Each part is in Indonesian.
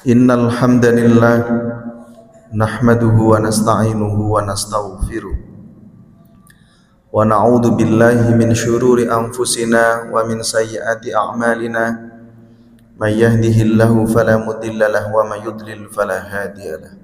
Innal hamdalillah nahmaduhu wa nasta'inuhu wa nastaghfiruh wa na'udzu billahi min syururi anfusina wa min sayyiati a'malina may yahdihillahu fala mudilla lahu wa may yudlil fala hadiya lahu.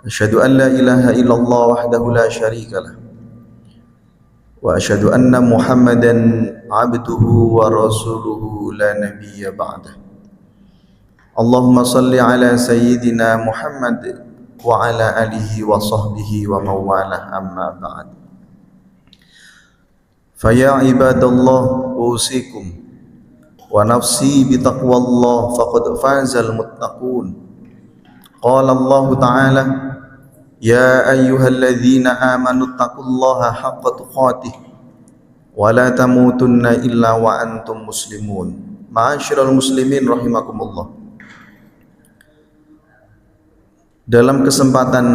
Asyhadu an la ilaha illallah wahdahu la syarika lah wa asyhadu anna Muhammadan 'abduhu wa rasuluhu la nabiyya ba'dah. Allahumma salli ala sayyidina Muhammad wa ala alihi wa sahbihi wa mawalah, amma ba'd. Faya ibadallah usikum wa nafsi bitaqwallah faqad fazal muttaqun. Qala Allah ta'ala ya ayyuhalladzina amanu taqullaha haqqa tuqatih wa la tamutunna illa wa antum muslimun. Ma'asyiral muslimin rahimakumullah. Dalam kesempatan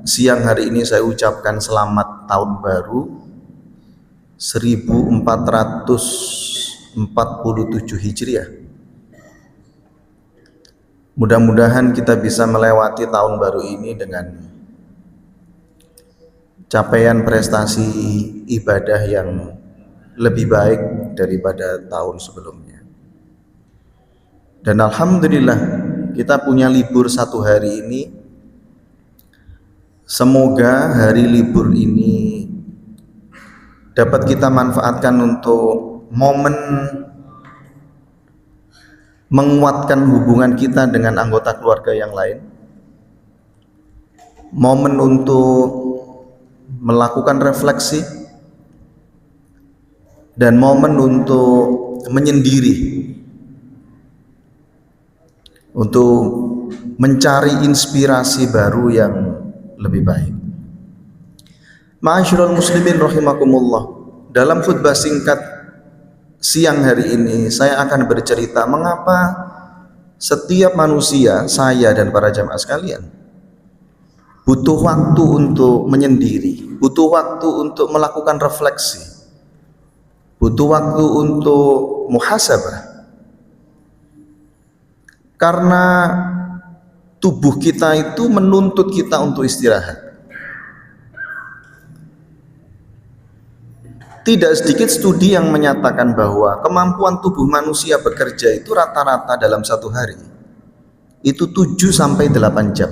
siang hari ini saya ucapkan selamat tahun baru 1447 Hijriah. Mudah-mudahan kita bisa melewati tahun baru ini dengan capaian prestasi ibadah yang lebih baik daripada tahun sebelumnya. Dan alhamdulillah kita punya libur satu hari ini. Semoga hari libur ini dapat kita manfaatkan untuk momen menguatkan hubungan kita dengan anggota keluarga yang lain, momen untuk melakukan refleksi, dan momen untuk menyendiri, untuk mencari inspirasi baru yang lebih baik. Ma'asyiral muslimin rahimakumullah. Dalam khutbah singkat siang hari ini saya akan bercerita mengapa setiap manusia, saya dan para jamaah sekalian, butuh waktu untuk menyendiri, butuh waktu untuk melakukan refleksi, butuh waktu untuk muhasabah. Karena tubuh kita itu menuntut kita untuk istirahat. Tidak sedikit studi yang menyatakan bahwa kemampuan tubuh manusia bekerja itu rata-rata dalam satu hari itu 7-8 jam.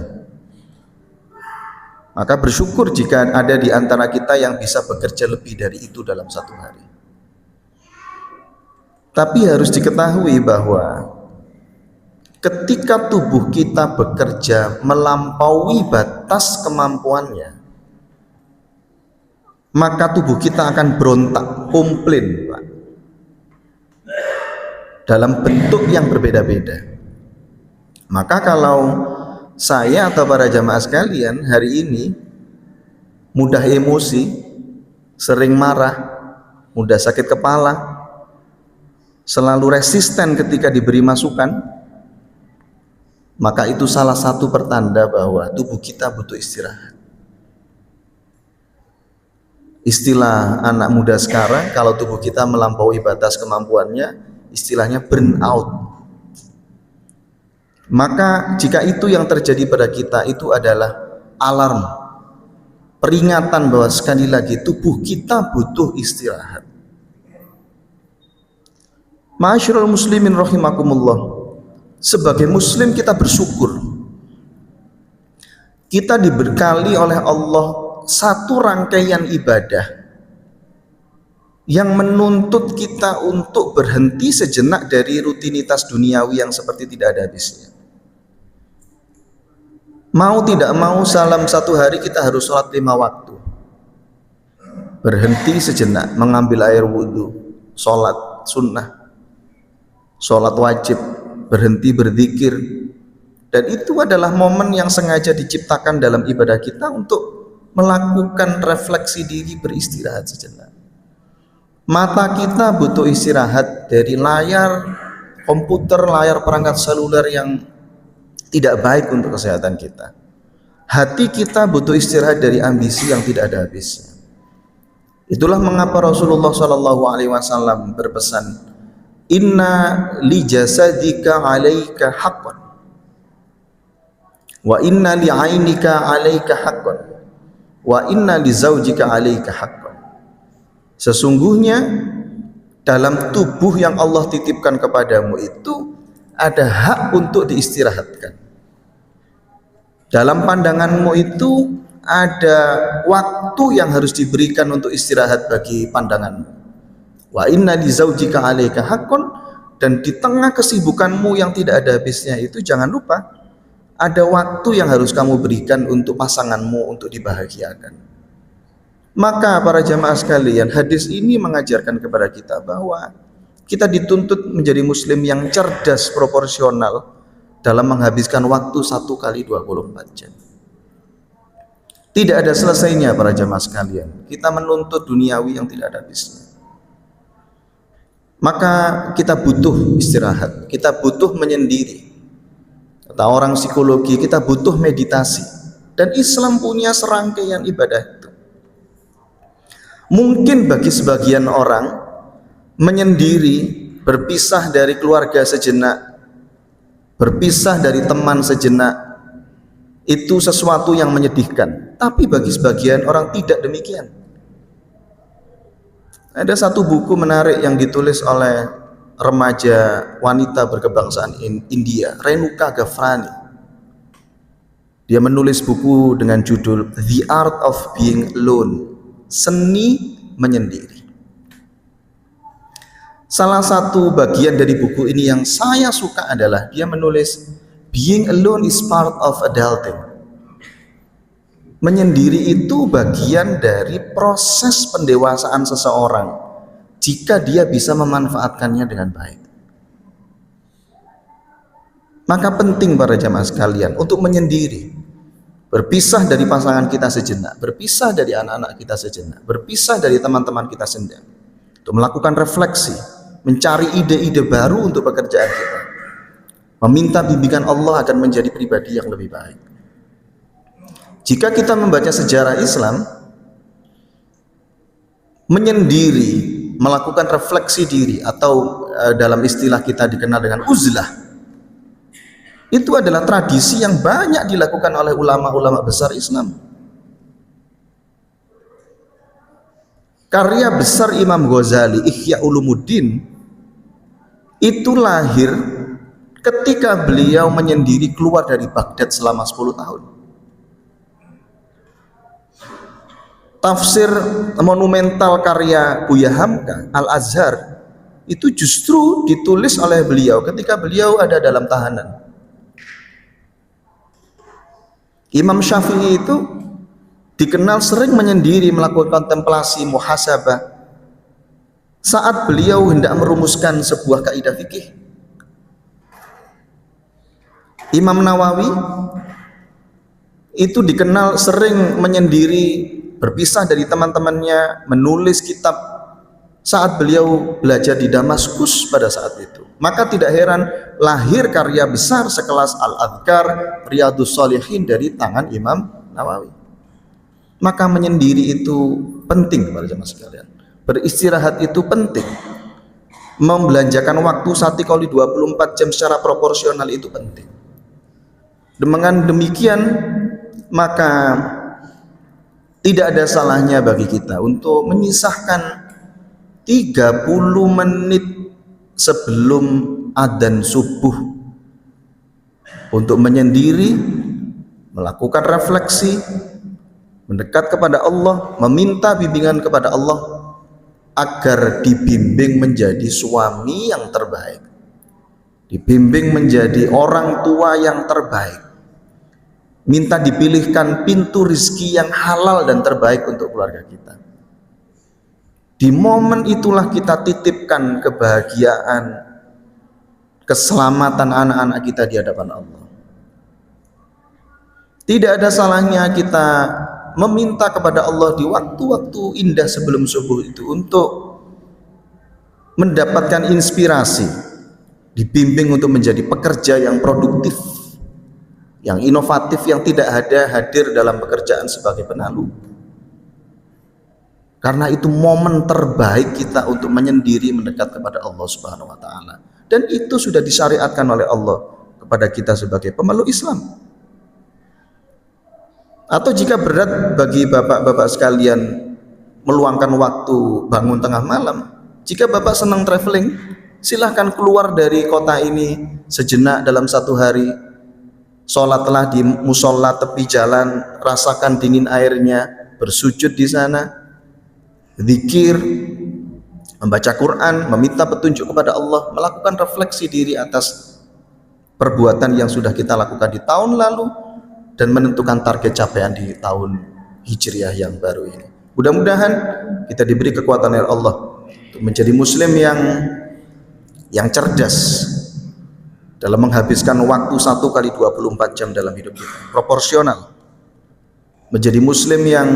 Maka bersyukur jika ada di antara kita yang bisa bekerja lebih dari itu dalam satu hari. Tapi harus diketahui bahwa ketika tubuh kita bekerja melampaui batas kemampuannya, maka tubuh kita akan berontak, komplain, Pak, dalam bentuk yang berbeda-beda. Maka kalau saya atau para jamaah sekalian hari ini mudah emosi, sering marah, mudah sakit kepala, selalu resisten ketika diberi masukan, maka itu salah satu pertanda bahwa tubuh kita butuh istirahat. Istilah anak muda sekarang, kalau tubuh kita melampaui batas kemampuannya, istilahnya burnout. Maka jika itu yang terjadi pada kita, itu adalah alarm, peringatan bahwa sekali lagi tubuh kita butuh istirahat. Ma'asyiral muslimin rahimakumullah. Sebagai muslim kita bersyukur kita dibekali oleh Allah satu rangkaian ibadah yang menuntut kita untuk berhenti sejenak dari rutinitas duniawi yang seperti tidak ada habisnya. Mau tidak mau dalam satu hari kita harus sholat 5 waktu, berhenti sejenak, mengambil air wudhu, sholat sunnah, sholat wajib, berhenti berzikir. Dan itu adalah momen yang sengaja diciptakan dalam ibadah kita untuk melakukan refleksi diri, beristirahat sejenak. Mata kita butuh istirahat dari layar komputer, layar perangkat seluler yang tidak baik untuk kesehatan kita. Hati kita butuh istirahat dari ambisi yang tidak ada habisnya. Itulah mengapa Rasulullah SAW berpesan, inna li jasadika alaika haqqan Wa inna li'ainika 'alaika haqqan wa inna li zaujika 'alaika haqqan. Sesungguhnya dalam tubuh yang Allah titipkan kepadamu itu ada hak untuk diistirahatkan. Dalam pandanganmu itu ada waktu yang harus diberikan untuk istirahat bagi pandanganmu. Wa inna li zaujika 'alaika haqqan, dan di tengah kesibukanmu yang tidak ada habisnya itu jangan lupa ada waktu yang harus kamu berikan untuk pasanganmu untuk dibahagiakan. Maka para jamaah sekalian, hadis ini mengajarkan kepada kita bahwa kita dituntut menjadi muslim yang cerdas, proporsional dalam menghabiskan waktu 1 kali 24 jam. Tidak ada selesainya para jamaah sekalian. Kita menuntut duniawi yang tidak ada habisnya. Maka kita butuh istirahat, kita butuh menyendiri. Kata orang psikologi, kita butuh meditasi. Dan Islam punya serangkaian ibadah itu. Mungkin bagi sebagian orang menyendiri, berpisah dari keluarga sejenak, berpisah dari teman sejenak, itu sesuatu yang menyedihkan. Tapi bagi sebagian orang tidak demikian. Ada satu buku menarik yang ditulis oleh remaja wanita berkebangsaan India, Renuka Gafrani. Dia menulis buku dengan judul The Art of Being Alone, seni menyendiri. Salah satu bagian dari buku ini yang saya suka adalah dia menulis being alone is part of adulting. Menyendiri itu bagian dari proses pendewasaan seseorang jika dia bisa memanfaatkannya dengan baik. Maka penting para jamaah sekalian untuk menyendiri, berpisah dari pasangan kita sejenak, berpisah dari anak-anak kita sejenak, berpisah dari teman-teman kita sejenak, untuk melakukan refleksi, mencari ide-ide baru untuk pekerjaan kita, meminta bimbingan Allah akan menjadi pribadi yang lebih baik. Jika kita membaca sejarah Islam, menyendiri, melakukan refleksi diri, atau dalam istilah kita dikenal dengan uzlah, itu adalah tradisi yang banyak dilakukan oleh ulama-ulama besar Islam. Karya besar Imam Ghazali, Ihya Ulumuddin, itu lahir ketika beliau menyendiri keluar dari Baghdad selama 10 tahun. Tafsir monumental karya Buya Hamka, Al-Azhar, itu justru ditulis oleh beliau ketika beliau ada dalam tahanan. Imam Syafi'i itu dikenal sering menyendiri melakukan kontemplasi, muhasabah saat beliau hendak merumuskan sebuah kaidah fikih. Imam Nawawi itu dikenal sering menyendiri, berpisah dari teman-temannya, menulis kitab saat beliau belajar di Damaskus pada saat itu. Maka tidak heran lahir karya besar sekelas Al-Adhkar, Riyadhus Shalihin dari tangan Imam Nawawi. Maka menyendiri itu penting para jemaah sekalian. Beristirahat itu penting. Membelanjakan waktu 1 kali 24 jam secara proporsional itu penting. Dengan demikian maka tidak ada salahnya bagi kita untuk menyisahkan 30 menit sebelum adzan subuh untuk menyendiri, melakukan refleksi, mendekat kepada Allah, meminta bimbingan kepada Allah agar dibimbing menjadi suami yang terbaik, dibimbing menjadi orang tua yang terbaik, minta dipilihkan pintu rizki yang halal dan terbaik untuk keluarga kita. Di momen itulah kita titipkan kebahagiaan, keselamatan anak-anak kita di hadapan Allah. Tidak ada salahnya kita meminta kepada Allah di waktu-waktu indah sebelum subuh itu untuk mendapatkan inspirasi, dibimbing untuk menjadi pekerja yang produktif, yang inovatif, yang tidak hadir dalam pekerjaan sebagai penalu. Karena itu momen terbaik kita untuk menyendiri mendekat kepada Allah Subhanahu wa taala. Dan itu sudah disyariatkan oleh Allah kepada kita sebagai pemeluk Islam. Atau jika berat bagi bapak-bapak sekalian meluangkan waktu bangun tengah malam, jika bapak senang traveling, silahkan keluar dari kota ini sejenak dalam satu hari. Sholatlah di musola tepi jalan, rasakan dingin airnya, bersujud di sana, zikir, membaca Quran, meminta petunjuk kepada Allah, melakukan refleksi diri atas perbuatan yang sudah kita lakukan di tahun lalu dan menentukan target capaian di tahun Hijriah yang baru ini. Mudah-mudahan kita diberi kekuatan oleh Allah untuk menjadi muslim yang cerdas dalam menghabiskan waktu 1 kali 24 jam dalam hidup kita, proporsional. Menjadi muslim yang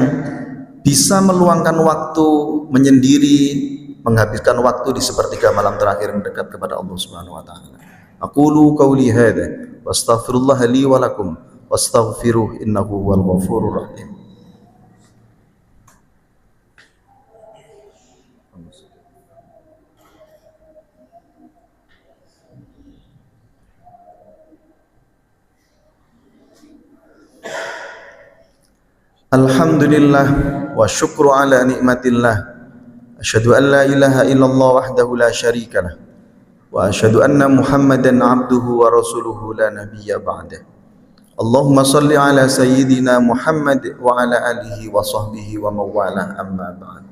bisa meluangkan waktu menyendiri, menghabiskan waktu di sepertiga malam terakhir yang dekat kepada Allah Subhanahu wa taala. Aqulu qauli hadza wastaghfirullah li wa lakum wastaghfiruh innahu huwal ghafurur rahim. Alhamdulillah wa syukru ala nikmatillah. Asyhadu an la ilaha illallah wahdahu la syarikalah wa asyhadu anna Muhammadan abduhu wa rasuluhu la nabiyya ba'dah. Allahumma salli ala sayyidina Muhammad wa ala alihi wa sahbihi wa mawala amma ba'd.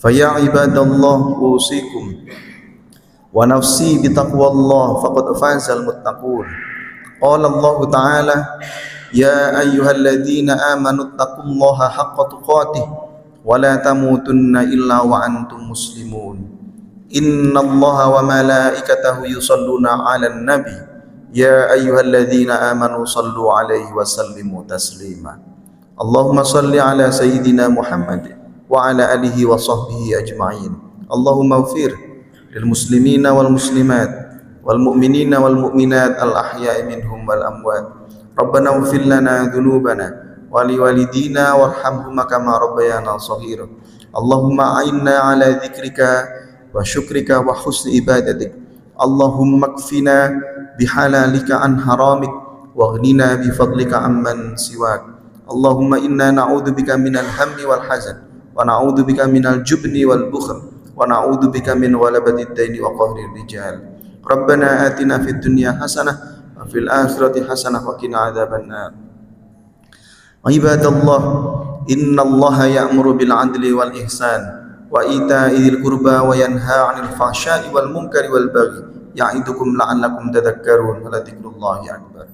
Fa ya ibadallah usikum wa nafsi bi taqwallah faqad fazal muttaqun. Qala Allah ta'ala ya ayyuhalladzina amanu taqullaha haqqa tuqatih wa la tamutunna illa wa antum muslimun. Innallaha wa malaikatahu yusalluna 'alan nabi ya ayyuhalladzina amanu sallu 'alaihi wa sallimu taslima. Allahumma salli 'ala sayyidina Muhammad wa 'ala alihi wa sahbihi ajma'in. Allahumma ighfir lil muslimina wal muslimat wal mu'minina wal mu'minat al ahya'i minhum wal amwat. Rabbana ighfir lana dhunubana wa liwalidina warhamhuma kama rabbayana shaghira. Allahumma a'inna ala dzikrika wa syukrika wa husni ibadatik. Allahumma kfina bihalalika an haramik wa aghnina bifadlika amman siwak. Allahumma inna na'udzubika minal hammi wal hazan wa na'udzubika minal jubni wal bukhl wa na'udzubika min walabatid daini wa qahrir rijal. Rabbana atina fid dunya hasanah fil akhirati hasanah wa qina adzabannar. Ibadallah, innallaha ya'muru bil 'adli wal ihsan wa ita'i dzil qurba wa yanha 'anil fahsya'i wal munkari wal baghi ya'idukum la'allakum tadhakkarun. Wa la dzikrullahi akbar.